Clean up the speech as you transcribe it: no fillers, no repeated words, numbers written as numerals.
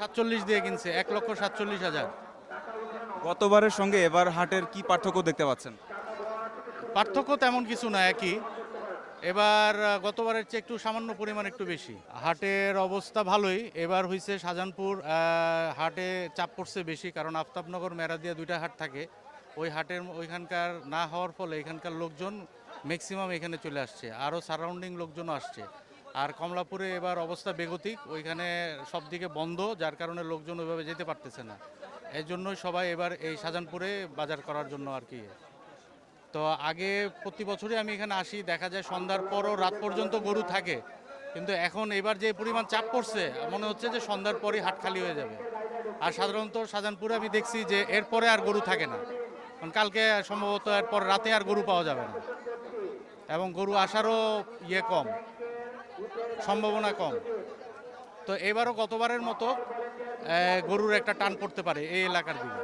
47 দিয়ে কিনছে, 1,47,000। গতবারের সঙ্গে এবার হাটের কি পার্থক্য দেখতে পাচ্ছেন? পার্থক্য তেমন কিছু না, একই। এবার গতবারের চেয়ে একটু সামান্য পরিমাণ একটু বেশি। হাটের অবস্থা ভালোই। এবার হইছে শাহজাহানপুর হাটে চাপ পড়ছে বেশি, কারণ আফতাবনগর মেরাদিয়া দুইটা হাট থাকে। ওই হাটের ওইখানকার না হওয়ার ফলে এখানকার লোকজন ম্যাক্সিমাম এখানে চলে আসছে, আরও সারাউন্ডিং লোকজনও আসছে। আর কমলাপুরে এবার অবস্থা বেগতিক, ওইখানে সব দিকে বন্ধ, যার কারণে লোকজন ওইভাবে যেতে পারতেছে না। এই জন্যই সবাই এবার এই শাহজাহানপুরে বাজার করার জন্য আর কি। তো আগে প্রতি বছরই আমি এখানে আসি, দেখা যায় সন্ধ্যার পরও রাত পর্যন্ত গরু থাকে, কিন্তু এখন এবার যে পরিমাণ চাপ পড়ছে মনে হচ্ছে যে সন্ধ্যার পরই হাট খালি হয়ে যাবে। আর সাধারণত শাহজাহানপুরে আমি দেখছি যে এরপরে আর গরু থাকে না, কারণ কালকে সম্ভবত এরপর রাতে আর গরু পাওয়া যাবে না, এবং গরু আসারও কম, সম্ভাবনা কম। তো এবারও গতবারের মতো গরুর একটা টান পড়তে পারে এই এলাকার দিকে।